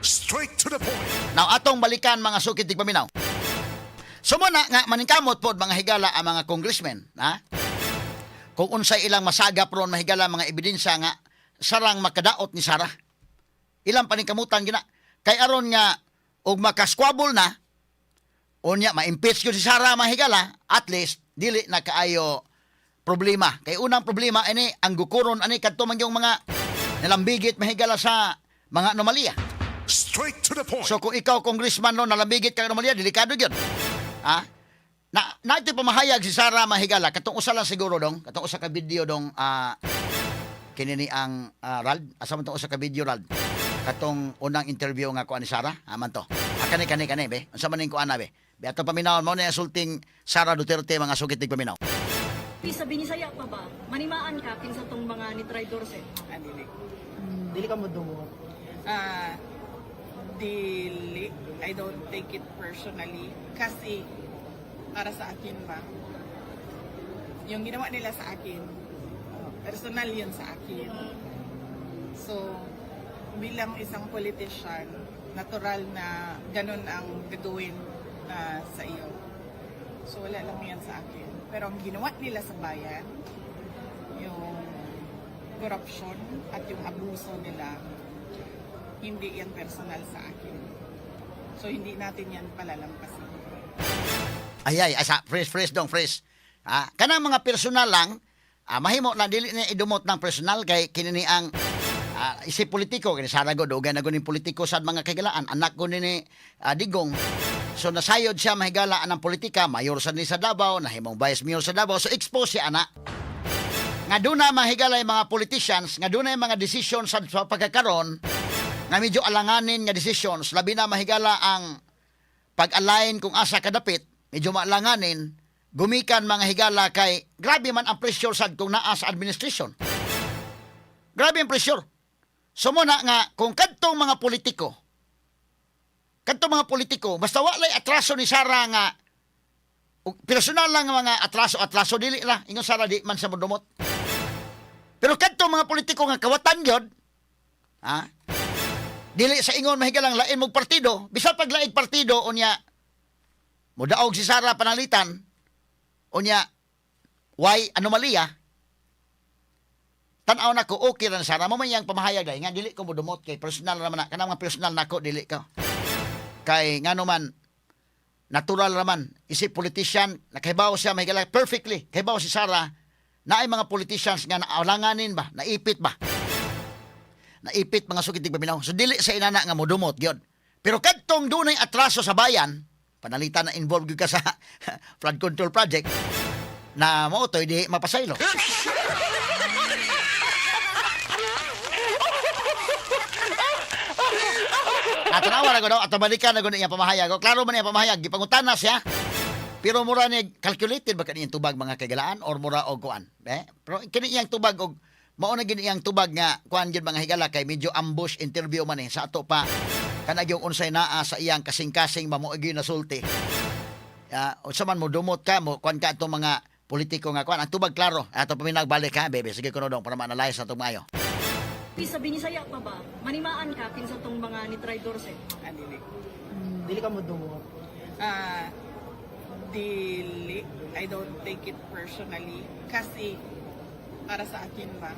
Straight to the point. Now, atong balikan mga sukit tigpaminaw. Sumuna nga maningkamot po mga higala ang mga congressmen, ha? Kung unsay ilang masagap ron mahigala mga ebidensya nga sarang makadaot ni Sara. Ilang paningkamutan gina. Kay aron nga og makaskwabol na unya ma-impeach gyud si Sara mahigala, at least dili na kaayo problema. Kay unang problema ini ang gukuron ani kadto man yung mga nalambigit mahigala sa mga anomalya. Straight to the point. So kung ikaw congressman no nalambigit ka anomalya, delikado gyud. Ha? Na ito pamahayag si Sara mahigala katong usa lang siguro dong, katong usa ka video dong kinini ang Rald, asa man tong usa ka video Rald. Katong unang interview nga ko ni Sara, aman to. Kani be. Unsa man ning kuana be? Be ato paminaw mo na insulting Sara Duterte mga sugit tig paminaw. Sa Binisaya pa ba? Manimaan ka kinsa tong mga ni Tridor se? Dili. Dili ka mo dumo. Dili. I don't take it personally. Kasi, para sa akin ba, yung ginawa nila sa akin, personal yun sa akin. So, bilang isang politician, natural na ganun ang gagawin sa iyo. So, wala lang yan sa akin. Pero ang ginawa nila sa bayan, yung corruption at yung abuso nila, hindi yan personal sa akin. So, hindi natin yan palalampasin. Ay, asa, fresh dong, fresh. Kanang mga personal lang, mahimo na dili na idumot ng personal kay kinini ang isip politiko kini Sara god ug na guning politiko sad mga kagalaan, anak ko ni Digong. So nasayod siya mahigala ng politika, mayor sa ni sa Davao, nahimong vice mayor sa Davao, so expose siya ana. Nga doon na mahigala yung mga politicians, nga doon na yung mga decisions sa pagkakaroon, nga medyo alanganin nga decisions, labi na mahigala ang pag-align kung asa kadapit, medyo maalanganin, gumikan mga higala kay grabe man ang pressure sad kung naa sa administration. Grabe ang pressure. So muna nga, kung kadtong mga politiko, basta walay atraso ni Sara nga, personal lang nga mga atraso, dili lang, ingon Sara di man sa mudumot. Pero kadtong mga politiko nga kawatan yun, dili sa ingon mahigalang lain mong partido, bisa pag laing partido, unya, mudaog si Sara panalitan, unya, why anomalya, tanaw na ko, okay rin Sara, mamayang pamahayag dahil nga, dili ko mudumot, kay personal naman na, kanang mga personal na ko, dili ko. Kay nga naman, natural naman, isip politician, nakahibaw siya, mahigalang perfectly, kahibaw si Sara, na ay mga politicians nga naalanganin ba, naipit mga sukit tigpaminaw. So dili sa inana nga modumot gyud. Pero kadtong dunay atraso sa bayan, panalitan na involved gyud ka sa flood control project na mao toy di mapasaylo. Atanawa na ko daw, at balikan na ko niya pamahayag. Klaro man niya pamahayag, gipangutana siya. Pero mura ni calculated ba kaniyang tubag mga kagalaan or mura og kuan? Pero kini iyang tubag og mao na gini iyang tubag nga kuan gyud mga higala kay medyo ambush interview man sa ato pa kana gyud unsay naa sa iyang kasing-kasing mamo gyud nasulti. Unsa man mo dumot ka mo kuan ka atong mga politiko nga kuan ang tubag klaro. Ato paminag balik ha bebe sige kuno dong para ma-analyze atong maayo. Sa Binisaya pa ba? Manimaan ka kinsa tong mga ni Tridor se? Dili. Dili ka mo dumo. Dili. I don't take it personally. Kasi, para sa akin ba,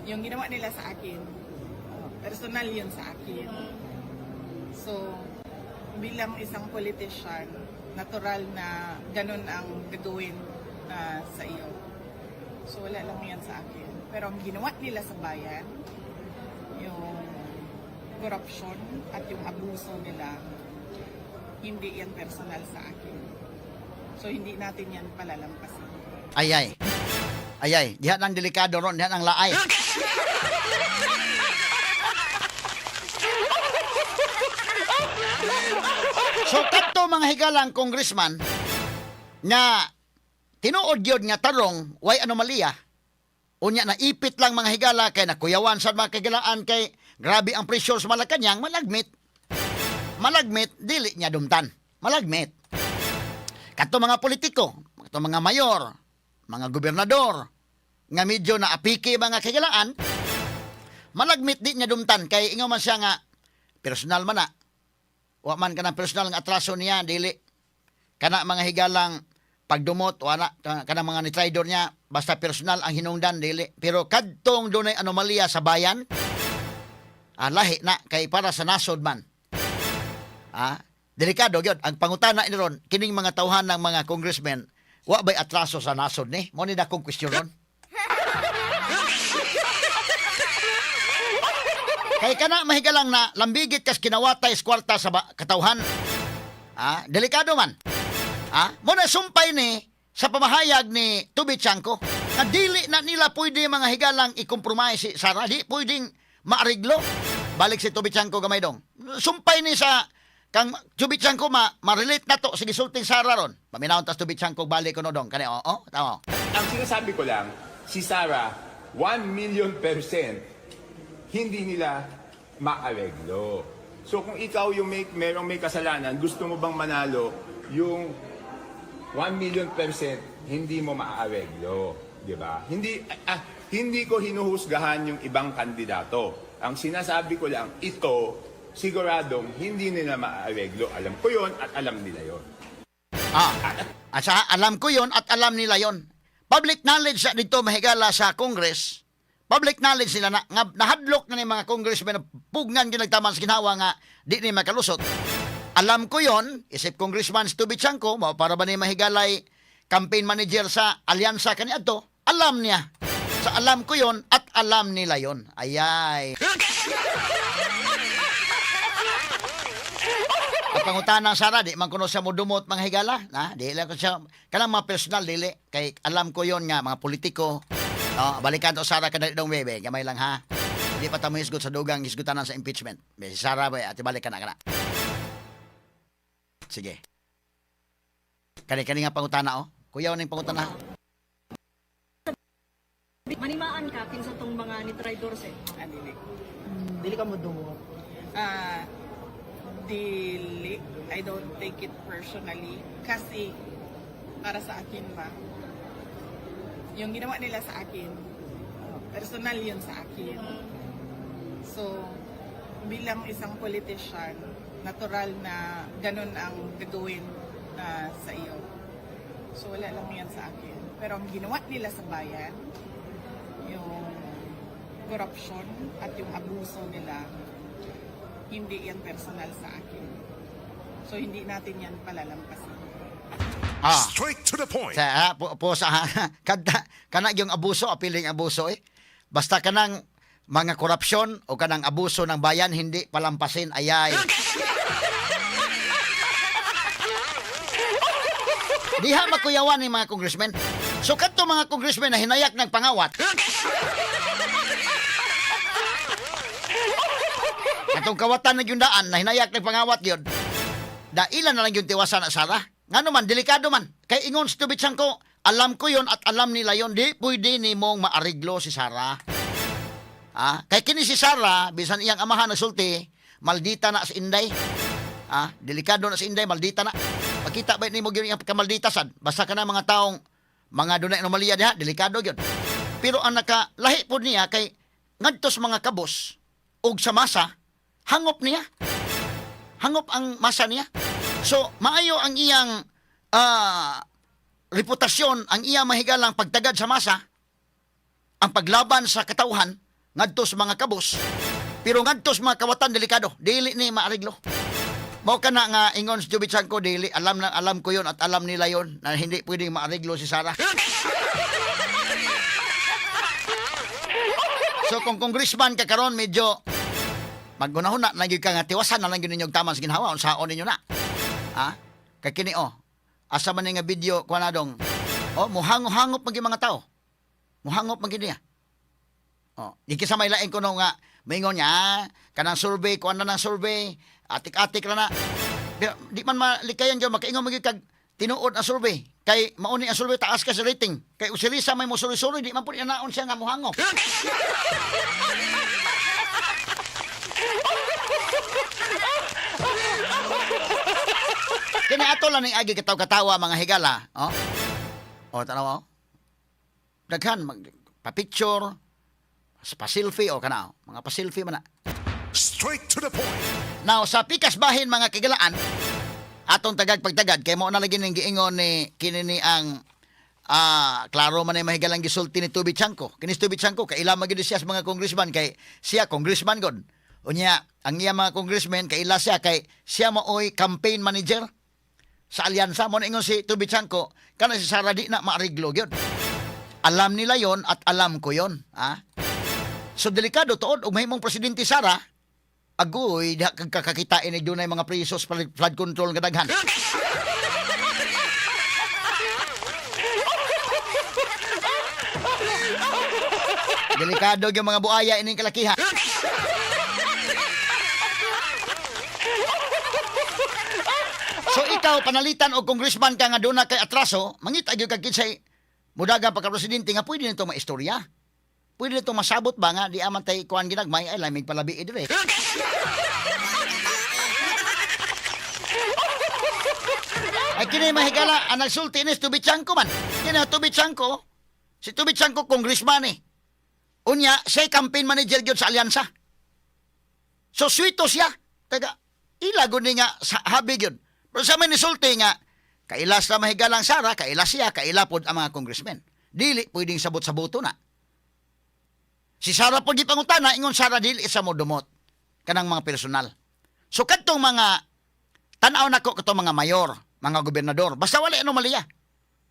yung ginawa nila sa akin, personal yun sa akin. So, bilang isang politician, natural na ganun ang gagawin sa iyo. So, wala lang yan sa akin. Pero ang ginawa nila sa bayan, yung corruption at yung abuso nila, hindi yan personal sa akin. So, hindi natin yan palalampasin. Ayay, diha nang delikado ron, diha nang laay. So, kadto mga higalang congressman nga tinuod gyud nga tarong way anomalya. Unya na ipit lang mga higala kay nakuyawan sa mga kagalaan kay grabe ang presyo sa Malacañang, malagmit dili niya dumtan. Malagmit. Kadto mga politiko, kadto mga mayor, mga gobernador nga medyo na apiki mga kagalaan, malagmit di niya dumtan kay ingon man siya nga personal man na. Wa man kanang personal nga atraso niya dili. Kana mga higalang pagdumot wala kanang mga ni-traidor niya basta personal ang hinungdan dili. Pero kadtong dunay anomalya sa bayan, lahi na kay para sa nasod man. Delikado gyud ang pangutana ni ron kining mga tawhan ng mga congressmen wa bay atraso sa nasod ni mo ni dakong kwestiyonon. Kay kana mahigalang na lambigit kas kinawatay sa kwarta sa katawhan. Delikado man. Mo na sumpay ni sa pamahayag ni Tubit Tiangco na dili na nila pwede mga higalang i-compromise si Sara, di pwedeng maariglo. Balik si Tubit Tiangco gamay dong. Sumpay ni sa kang Tubit Tiangco ma-relate na to sige sulting Sara ron. Paminawon tas Tubit Tiangco balik kuno dong kani tama. Ang sinasabi ko lang, si Sara 1,000,000% hindi nila maareglo. So kung ikaw yung merong may kasalanan, gusto mo bang manalo yung 1,000,000% hindi mo maaareglo, di ba? Hindi ko hinuhusgahan yung ibang kandidato. Ang sinasabi ko lang, ito siguradong hindi nila maaareglo. Alam ko yon at alam nila yon. Alam ko yon at alam nila yon. Public knowledge sa dito mahigala sa Congress. Public knowledge nila na nahadlok na ni mga congressmen na pugnan ginagtaman sa ginawa nga di ni makalusot. Alam ko yon, isip Congressman Tubit Tiangco, para ba ni mahigalay campaign manager sa alyansa kaniadto, alam niya. Sa alam ko yon at alam nila yon. Ayay. Ang pangutana Sara, di man kuno siya mo dumot mga higala. Di lang ko siya, kanang mga personal, dili. Kay alam ko yon nga, mga politiko. Balikan to Sara kadali dong bebe, gamay lang ha. Hindi pa tamo hisgot sa dugang hisgotanan sa impeachment. Si Sara ba, ati balikan na kana. Sige. Kani nga pangutana Kuya ning pangutana. Manimaan ka sa tong mga ni traidor se. Dili. Dili ka mo dumot. Dili. I don't take it personally. Kasi, para sa akin ba, yung ginawa nila sa akin, personal yun sa akin. So, bilang isang politician, natural na ganun ang gagawin sa iyo. So, wala lang yan sa akin. Pero ang ginawa nila sa bayan, yung corruption at yung abuso nila, hindi yan personal sa akin. So, hindi natin yan palalampasin. Straight to the point. Kana yung abuso, apiling abuso Basta kanang mga korupsyon o kanang abuso ng bayan, hindi palampasin, ayay. Diha makuyawan ni mga congressmen. So kadto mga congressmen na hinayak ng pangawat. Katong kawatan na yung daan na hinayak ng pangawat yun. Ilan na lang yung tiwasan na Sara. Nga naman, delikado man. Kay ingon sa Tubit Tiangco, alam ko yon at alam nila yon. Di pwede ni mong maariglo si Sara. Kay kini si Sara, bisan iyang amahan nagsulti, maldita na sa Inday. Delikado na sa Inday, maldita na. Makita ba ni mo yung kamalditasan? Basta ka na mga taong, mga dunay anomalya diha, delikado yun. Pero ang nakalahi po niya, kay ngadtos mga kabos, og sa masa, hangop niya. Hangop ang masa niya. So, maayo ang iyang reputasyon, ang iyang mahigalang pagtagad sa masa, ang paglaban sa katauhan, ngadtos mga kabos, pero ngadtos mga kawatan, delikado. Dili ni maariglo. Mao ka na nga ingon sa Tubit Tiangco, dili. Alam ko yon at alam nila yon na hindi pwedeng maariglo si Sara. So, kung congressman ka karon medyo magunahon na gyud ka nga tiwasan na lang gyud ninyo tamang sa ginhawa unsaon ninyo na. Kay kini asa man nga video kuha na dong. Muhangop man mga tao. Muhangop man niya. Di kisa may lain ko no nga maingon niya kanang survey kuha na ng survey atik-atik ra na. Di man malikayan gyud makaingon man gyud kag tinuod ang survey. Kay mauni ang survey taas ka sa rating. Kay usirisa may mo suri-suri di man pud inaon siya nga muhangop. Kini ato lang ning agi kataw-katawa mga higala, tanaw. Daghan pa-picture, pa-selfie kana, mga pa-selfie man na. Straight to the point. Now, sa pikas bahin mga kigalaan, atong tagag-pagtagad, kay mo na lagi ng giingon ni kinini ang klaro man ay mahigalang gisulti ni Tubi Chanko. Kinis Tubi Chanko, kaila magid siya sa mga congressman, kay siya congressman god. Unya, ang iya mga congressman, kaila siya, kay siya maoy campaign manager sa alyansa. Mo na ingon si Tubi Chanko, kana si Sara di na maariglo yun. Alam nila yon at alam ko yon. So delikado tuod, ug mahimong presidente Sara, agoy, diha kakakitain ni dunay mga presos flood control nga daghan. Delikado yung mga buaya ining kalakiha. So ikaw panalitan og congressman ka nga doon na kay atraso, mangita gyud kag kinsay mudagan pagka presidente nga pwede nito maistorya. Pwede nito masabot ba nga di aman tay kuan ginagmay ay lamig palabi dire. Ay kini mahigala ang nagsulti ni Tubi Chanko man. Kini Tubi Chanko, si Tubi Chanko congressman eh. Unya, siya campaign manager gyud sa alyansa. So sweeto siya. Taga ilago ni nga sa habi gyud. Pero sa may nisulti nga kailas na mahigalang Sara, kailas siya, kailapod ang mga congressmen. Dili pwedeng sabot-sabuto na. Si Sara po di pangutana, ingon Sara dili isa mo dumot kanang mga personal. So kadtong mga tanaw nako katong mga mayor, mga gobernador, basta wala anomalya.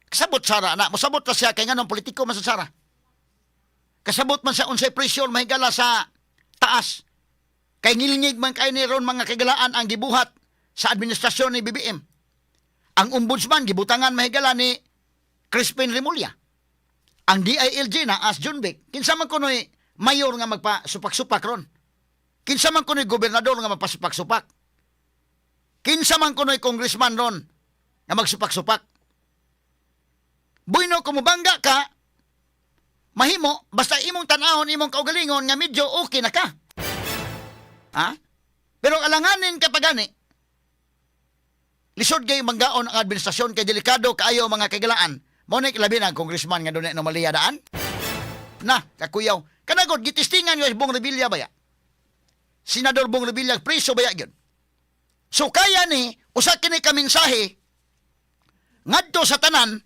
Kasabot Sara na, mosabot na siya kay nganong politiko man sa Sara. Kasabot man sa unsay presyon mahigala sa taas. Kay ngilingig man kay ni ron mga kagalaan ang gibuhat sa administrasyon ni BBM. Ang ombudsman gibutangan mahigala ni Crispin Remulla. Ang DILG na as John Vic, kinsa man kunoy mayor nga magpasupak-supak ron. Kinsa man kunoy gobernador nga magpasupak-supak. Kinsa man kunoy congressman ron nga magsupak-supak. Bueno, kumubangga ka, mahimo, basta imong tanahon, imong kaugalingon nga medyo okay na ka. Pero alanganin ka pa gani, lisod kay manggaon ang administrasyon kay delikado kaayo mga kagalaan. Mo na labi na congressman nga doon na anomalya daan. Na, kakuyaw. Kanagod, gitistingan yung Bong Revilla ba ya? Senador Bong Revilla, preso ba ya yun? So kaya ni, usa kini ka mensahe, ngadto sa tanan,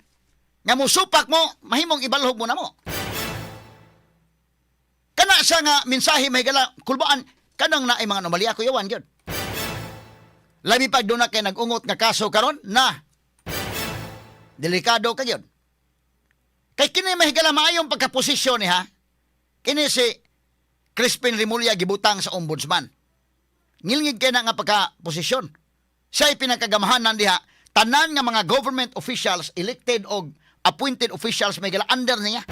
nga musupak mo, mahimong ibalhog mo na mo. Kana sa nga mensahe may gala, kulbaan, kanang na ay mga anomalya kuyawan yun. Labi pag doon na kayo nag-ungot nga kaso karon na delikado ka yun. Kay kini mahigala maayong pagkaposisyon ha. Kini si Crispin Remulla gibutang sa ombudsman. Ngilngig kay na nga pagkaposisyon. Siya'y pinagkagamahanan diha. Tanan nga mga government officials, elected o appointed officials mahigala under niya.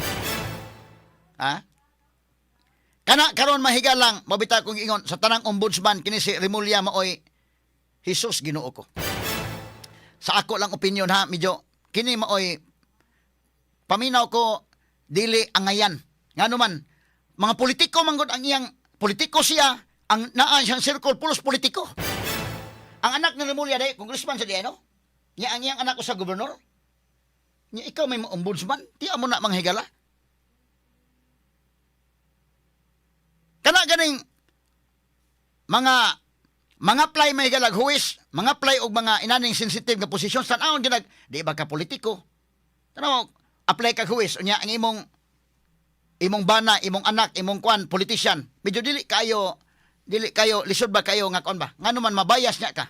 Kana karon mahigalang mabita kong ingon sa tanang ombudsman kini si Remulla maoy Jesus Ginoo ko. Sa ako lang opinion ha, medyo kini maoy paminaw ko dili angayan. Ngano man mga politiko manggod ang iyang politiko siya, ang naa siyang circle pulos politiko. Ang anak ni Remulla day congressman sa diay no? Nya ang iyang anak ko sa gobernador. Nya ikaw may ombudsman, ti amo na manghigala. Kana ganing mga play may galag huwis, mga play og mga inaning sensitive nga posisyon tan-awon ginag di ba ka politiko. Tanaw apply ka huwis unya ang imong bana, imong anak, imong kwan politician. Medyo dili kayo lisod ba kayo nga kon ba? Ngano man mabayas nya ka.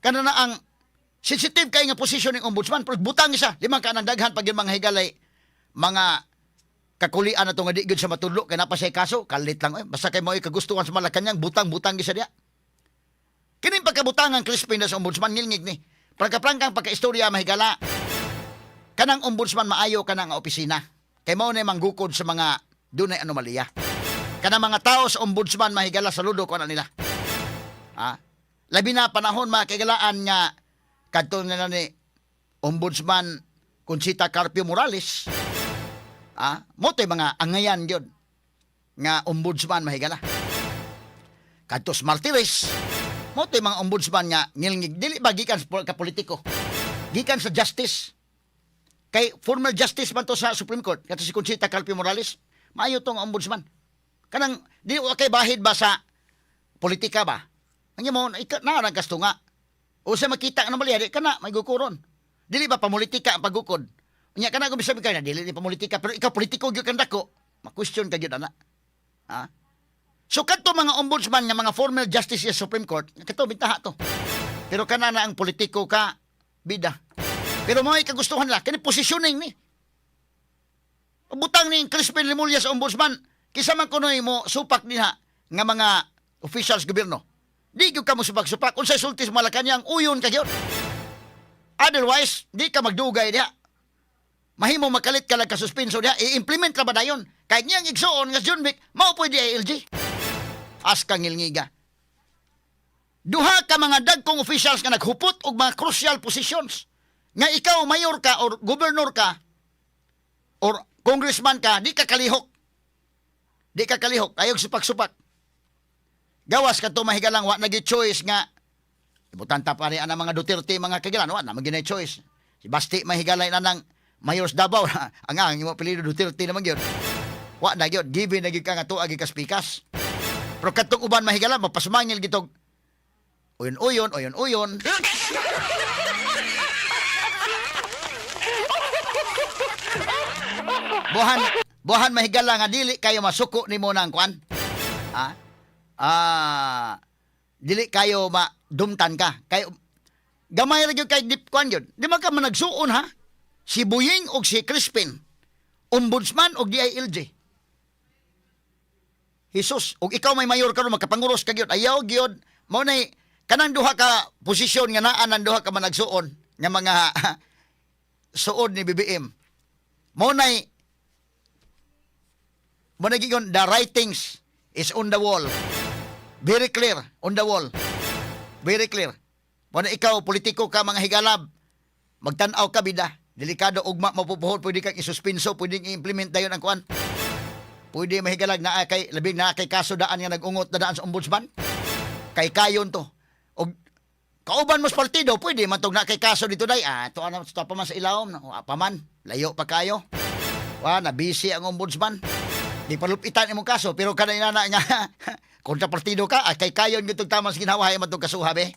Kana na ang sensitive kay nga posisyon ng ombudsman pero butang isa limang ka nang daghan pag yung mga higalay mga kakulian na itong adigod sa matudlo, kaya napasay kaso, kalit lang. Basta kayo mo kagustuhan sa Malacanang, butang-butang gisa diya. Kining pagkabutangan Crispin na sa ombudsman, ngilngig ni. Prangka-prangkang pagka-istorya mahigala. Kanang ombudsman maayo kanang opisina. Kaya mo na manggukod sa mga dunay anomalya. Kanang mga tao sa ombudsman mahigala, saludo ko na nila. Labi na panahon mga kagalaan nga kadto na ni ombudsman Conchita Carpio Morales. Mo tay mga angayan yun nga ombudsman mahigala. Kadtos Martires, mo tay mga ombudsman nga ngilngig dili ba gikan sa politiko. Gikan sa justice. Kay former justice man to sa Supreme Court, kadto si Conchita Carpio Morales, Maayo tong ombudsman. Kanang di wa kay bahid ba sa politika ba? Ang mo na nagasto nga. O sa makita na mali di kana may gukuron. Dili ba pamulitika ang pagukod? Unya kana kung bisabi ka na dili ni pamulitika pero ikaw politiko gyud kang dako. Ma-question ka gyud ana. Ha? So kadto mga ombudsman nga mga former justices sa Supreme Court, kato bintaha to. Pero kana na ang politiko ka bida. Pero mga ikagustuhan nila kani positioning ni. Butang ni Crispin Remulla sa ombudsman, kisa man kunoy mo supak niha nga mga officials gobyerno. Di gyud ka mo supak-supak unsay sultis Malacañang uyon ka gyud. Otherwise, di ka magdugay diha. Mahimo makalit ka lang ka suspenso diha, i-implement ra ba dayon? Kahit niyang igsuon nga John Wick, mao pwede ILG. As kang ngilngiga. Duha ka mga dagkong officials nga naghupot og mga crucial positions. Nga ikaw mayor ka or gobernador ka or congressman ka, di ka kalihok. Di ka kalihok, ayog supak-supak. Gawas ka to mahigalang wa nagi choice nga ibutan ta pa rin ang mga Duterte mga kagilan, wa na magina choice. Si Basti mahigalay na ng Mayors Davao, ang imo apelyido Duterte naman gyud. Wa na gyud, given na gyud ka nga tuwa gi kaspikas. Pero katong uban mahigala mapasumangil gitog uyon. Buhan mahigala nga dili kayo masuko nimo nang kwan. Dili kayo madumtan ka. Kayo gamay ra gyud kay dip kwan gyud. Di man ka managsuon ha. Si Buying og si Crispin, ombudsman og DILG. Jesus, og ikaw may mayor karon makapanguros ka gyud. Ayaw gyud mo nay kanang duha ka posisyon nga naa nang duha ka managsuon nga mga suod ni BBM. Mo nay gigon the writings is on the wall. Very clear on the wall. Very clear. Mo na ikaw politiko ka mga higalab. Magtan-aw ka bida. Delikado ugma mapupuhol, pwede kang isuspenso, pwede i-implement dayon ang kuan. Pwede mahigalag na kay labing na kay kaso daan nga nagungot na daan sa ombudsman. Kay kayon to. Og kauban mo sa partido, pwede man tong na kay kaso dito day. To ano pa man sa ilawom, pa man, layo pa kayo. Wa na busy ang ombudsman. Di palupitan imong kaso, pero kanay na nga kontra partido ka, kay kayon gitong tamang sa ginawa man tong kasuha be.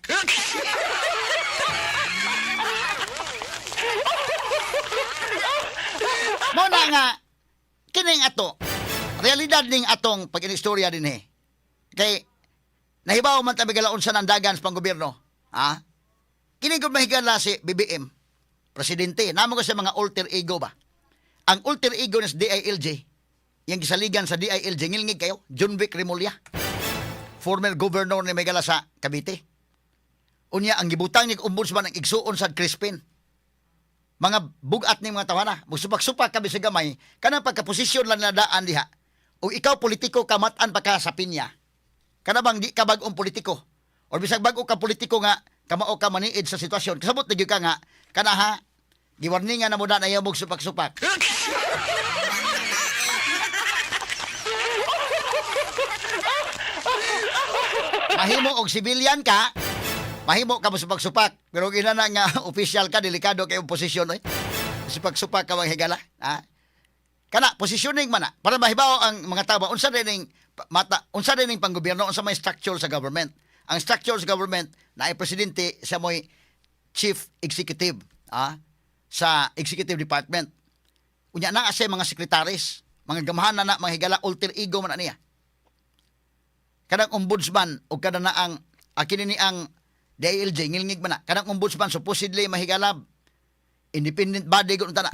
Mo na nga kining ato realidad ning atong pag-inistorya din kay nahibaw man ta bigalaon sa nandagan sa panggobyerno kini gud mahigala si BBM presidente namo ko sa mga alter ego ba ang alter ego ni DILG yang gisaligan sa DILG ngilngig kayo John Wick Remulla former governor ni Megala sa Cavite unya ang gibutang ni ombudsman ang igsuon sa Crispin mga bugat ni mga tawana, magsupak-supak ka bisag gamay, kanang pagkaposisyon lang na daan diha. O ikaw politiko kamatan pa ka sa pinya. Kana bang di ka bag-ong politiko? O bisag bag-o ka politiko nga kamao ka maniid sa sitwasyon. Kasabot na gyud ka nga kana ha giwarningan na mo na ayaw mog supak-supak. Mahimo og civilian ka, mahimo ka supak-supak. Pero ginana nga official ka, delikado kay posisyon oy. Supak-supak ka mahigala, ha? Kana positioning man na para mahibaw ang mga tao unsa dining unsa dining panggobyerno unsa may structure sa government. Ang structure sa government na ay presidente sa moy chief executive, sa executive department. Unya na sa mga sekretaris, mga gamahan na mahigala alter ego man niya. Kanang ombudsman o kada na ang kini ni ang DILG ngilngig man na kanang ombudsman supposedly mahigalab independent body gud unta na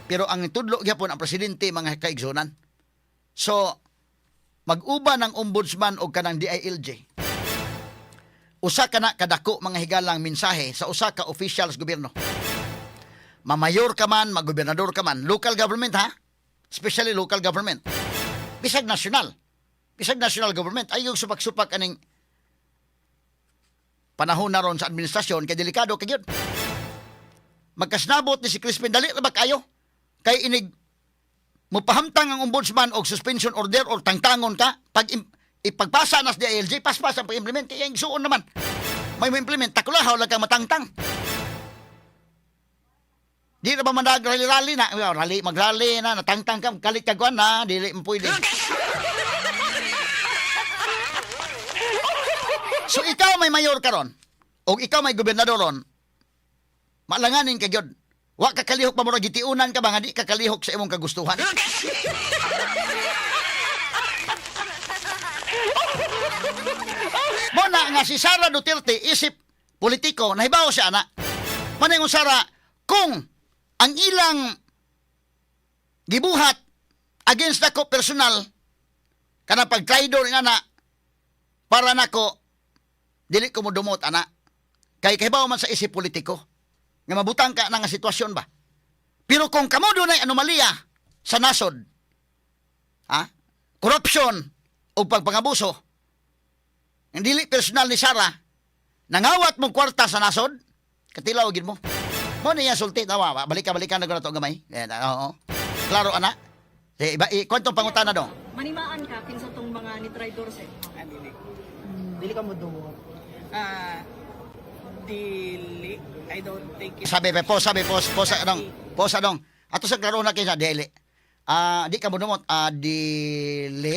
pero ang tudlo gyapon ang presidente mga kaigsunan so mag-uban ang ombudsman o kanang DILG usa kana kadako mga higalang mensahe sa usa ka officials gobyerno mamayor ka man maggobernador ka man local government especially local government bisag national government ayog supak-supak aning panahon na ron sa administrasyon kay delikado kay gyud. Magkasnabot ni si Crispin dali ra ba kayo? Kay inig mopahamtang ang ombudsman og suspension order or tangtangon ka pag ipagpasa nas DILG paspas ang pag-implement kay ang suon naman. May implement takulahaw lang kang matangtang. Di na ba man rally na? Rally, mag-rally na, natangtang ka, kalit ka kuan na, dili mo pwede. So ikaw may mayor karon, o ikaw may gobernador ron, malanganin ka gyud. Wa ka kalihok pa mo gitiunan ka ba nga di ka kalihok sa imong kagustuhan. Mo na nga si Sara Duterte isip politiko nahibaw siya ana. Maningon Sara kung ang ilang gibuhat against nako personal kana pag traidor nga na para nako dili ko mo dumot ana. Kay kahibaw man sa isip politiko nga mabutang ka na nga sitwasyon ba. Pero kung kamo dunay anomalya sa nasod, corruption o pagpangabuso, ang dili personal ni Sara, nangawat mong kwarta sa nasod, katilaw gid mo. Mo niya sulti, tawa, balikan na ko na to gamay. Oo. Klaro ana. Iba, kwentong pangutana dong. Manimaan ka kinsa tong mga ni traidor sa Dili. Dili ka mo dumot. Dili. I don't think it. Sabi posa dong. Ato sa klaro na kinsa dili. Di ka mo dumot, dili.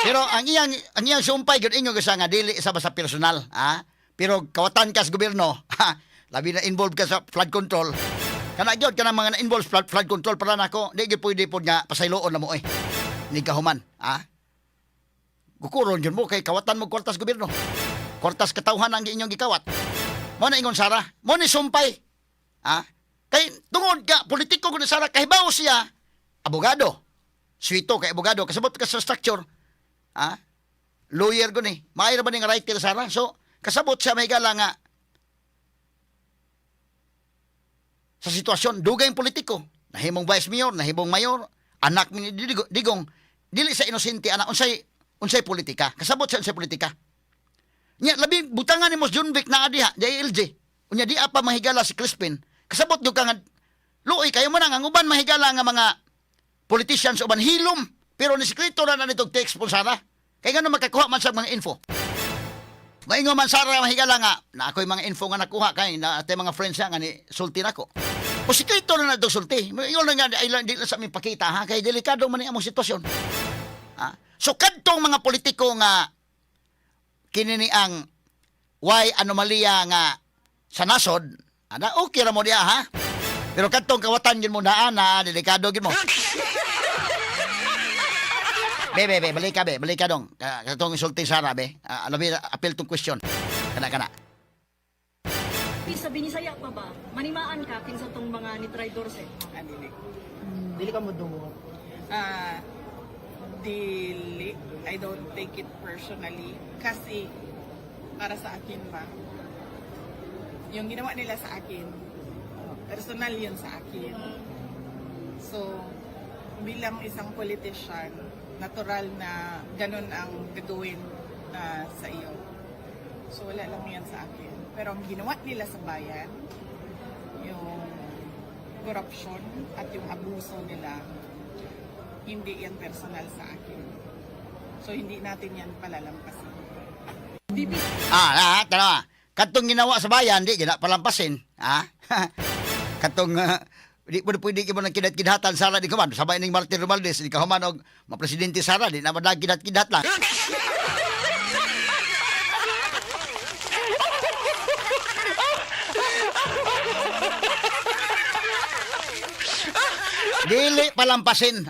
Pero ang iyang sumpay gud ingon sa nga dili sa basta personal, Pero kawatan ka sa gobyerno, labi na involved ka sa flood control. Kana gyud kana mga na-involved sa flood control para nako, di gyud pwede pod nga pasayloon na mo Ni kahuman, Gukuron yun mo kay kawatan mo kwartas gobyerno. Kwartas katawhan ang inyong gikawat. Mo na ingon Sara, mo ni sumpay. Kay tungod ka politiko gud ni Sara kahibaw siya abogado. Suito kay abogado kasabot ka sa structure. Lawyer ko ni. Maayra ba ning writer Sara? So, kasabot siya may gala nga sa sitwasyon, dugay ang politiko. Nahimong vice mayor, nahimong mayor, anak ni Digong, dili sa inosente anak, unsay politika. Kasabot siya unsay politika. Nya, labi, butangan ni Mos Junvic na adiha, JLJ. Unya, di apa mahigala si Crispin. Kasabot yung ka nga, luoy, kayo mo na nga, uban mahigala nga mga politicians uban hilom. Pero ni sekreto na nitong text po Sara. Kaya nga makakuha man sa mga info. Maingo man Sara mahigala nga na ako'y mga info nga nakuha kay na ate mga friends nga ni sulti nako. O sekreto na nitong sulti. Maingo lang nga ay di lang sa mi pakita kay delikado man ni among sitwasyon. So kadtong mga politiko nga kinini ang why anomalya nga sa nasod, okay ra mo diha Pero kadtong kawatan gyud mo na delikado gyud mo. Be, balik ka dong. Katong insulting Sara, be. Alabi, appeal tong question. Kana. Sabi ni Saya pa ba? Manimaan ka kinsa tong mga ni traidor sa Dili. Dili ka mo dumot. Dili. I don't take it personally. Kasi, para sa akin ba, yung ginawa nila sa akin, personal yun sa akin. So, bilang isang politician, natural na ganun ang gagawin sa iyo. So, wala lang yan sa akin. Pero ang ginawa nila sa bayan, yung corruption at yung abuso nila, hindi yan personal sa akin. So, hindi natin yan palalampasin. Tanawa. Katong ginawa sa bayan, di gina palampasin. Katong di mo pwede mo nang kidat-kidatan Sara di kaman sabay ning Martin Romualdez di kahuman og mapresidente Sara di na madag kidat-kidat lang. Dili palampasin,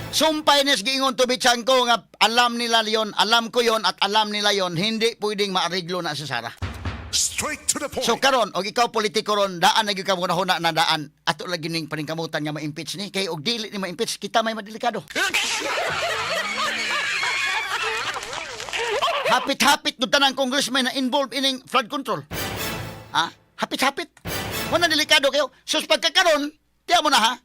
Sumpay nes giingon to bitsan ko nga alam nila yon, alam ko yon at alam nila yon, hindi pwedeng maariglo na si Sara. Straight to the point. So karon og ikaw politiko ron daan na gyud ka muna na daan ato lagi ning paningkamutan nga ma-impeach ni kay og dili ni ma-impeach kita may madelikado. Hapit-hapit do tanang congressman na involved ining flood control. Hapit-hapit. Wala delikado kayo. So pagkakaron, tiya mo na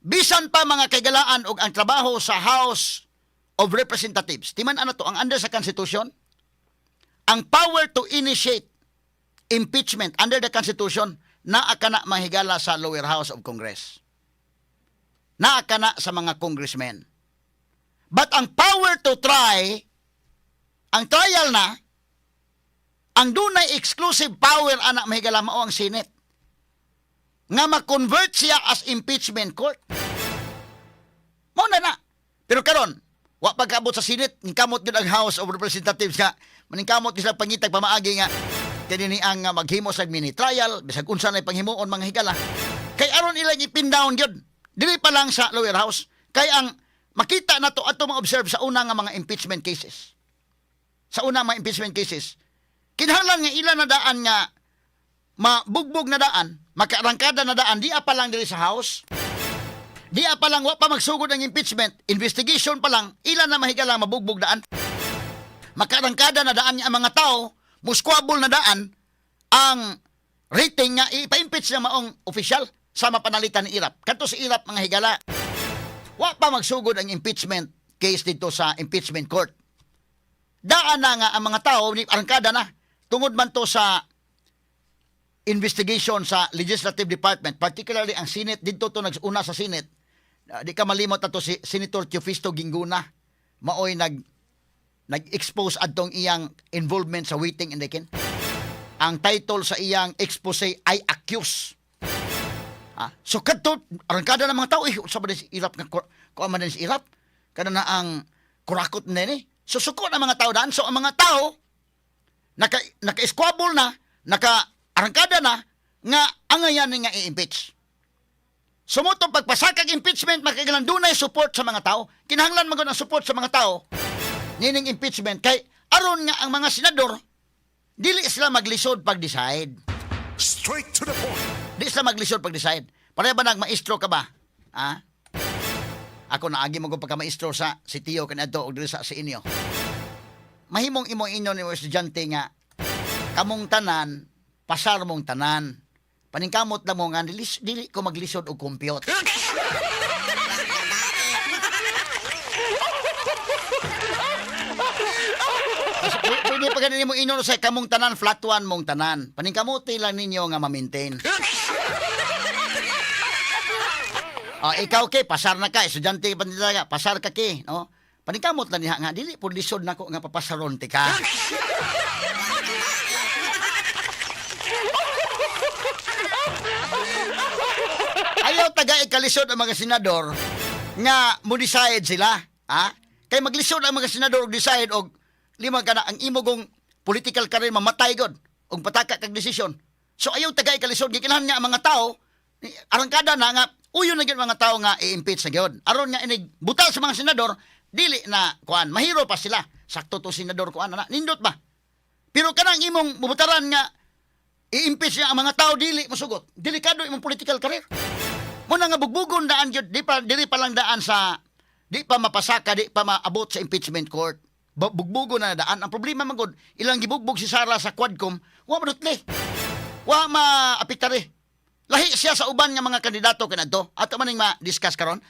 bisan pa mga kagalaan og ang trabaho sa House of Representatives. Timan ano to ang under sa Constitution? Ang power to initiate impeachment under the Constitution naa kana mahigala sa lower house of Congress. Naa kana sa mga congressmen. But ang power to try, ang trial na, ang dunay exclusive power anak mahigala mao ang Senate. Nga ma-convert siya as impeachment court. Mao na. Pero karon, wa pagkaabot sa Senate, ningkamot gyud ang House of Representatives nga, maningkamot sila pangitag pamaagi nga kini ang maghimo sa mini trial, bisag unsa na panghimuon mga higala. Kay aron ilang ipindown gyud. Dili pa lang sa lower house. Kay ang makita na to ato ma-observe sa una nga mga impeachment cases. Sa una mga impeachment cases, kinahanglan nga ilan na daan nga mabugbog na daan, makaarangkada na daan, di pa lang diri sa house. Di pa lang wa pa magsugod ang impeachment, investigation pa lang, ilan na mahigala mabugbog daan. Makaarangkada na daan ang mga tao, muskwabol na daan ang rating nga ipa-impeach na maong official sa mapanalitan ni Irap. Kadto si Irap mga higala. Wa pa magsugod ang impeachment case dito sa impeachment court. Daan na nga ang mga tao, ni arangkada na, tungod man to sa investigation sa Legislative Department, particularly ang Senate, dito to nag-una sa Senate. Di ka malimot na to si Senator Teofisto Gingguna, maoy nag-expose adtong iyang involvement sa waiting in the kin. Ang title sa iyang expose ay accuse. So kadto arangkada ng mga tao sa ba si Irap nga ko man si Irap kada na ang kurakot nini. So suko na mga tao daan. So ang mga tao naka-squabble na, naka-arangkada na nga angayan nga i-impeach. Sumutong pagpasakag impeachment makagalan dunay support sa mga tao. Kinahanglan magud ang support sa mga tao. Nining impeachment kay aron nga ang mga senador dili sila maglisod pag-decide. Straight to the point. Di sila maglisod pag-decide. Pareha ba nag-maestro ka ba? Ha? Ako naagi mo kung pagka-maestro sa si Tio kanadto og diri sa inyo. Mahimong imong inyo ni mga estudyante nga kamong tanan, pasar mong tanan. Paningkamot lang mo nga dili ko maglisod og compute. Pwede pa ganun mo inyo sa kamong tanan, flat one mong tanan. Paningkamuti lang ninyo nga ma-maintain. Ikaw ke, pasar na ka, estudyante pa nila ka, pasar ka ke, no? Paningkamot lang niya nga, dili po lisod na ko nga papasaron ti ka. Ayaw taga ikalisod ang mga senador nga mo decide sila, ha? Kay maglisod ang mga senador og decide og lima ka na ang imogong political career mamatay god og pataka kag desisyon. So ayaw tagay kalisod gikinahanglan nga ang mga tao arangkada na nga uyon na gyud mga tao nga i-impeach sa gyud. Aron nga inig butal sa mga senador dili na kuan mahiro pa sila. Sakto to senador kuan na nindot ba. Pero kanang imong mubutaran nga i-impeach nga ang mga tao dili masugot. Delikado imong political career. Mo na nga bugbugon daan gyud di pa lang daan sa di pa mapasaka di pa maabot sa impeachment court. Bugbugo na daan. Ang problema magod, ilang gibugbog si Sara sa Quadcom, wa madutli. Wa maapektare. Lahi siya sa uban nga mga kandidato kanadto. Ato maning ma-discuss karon.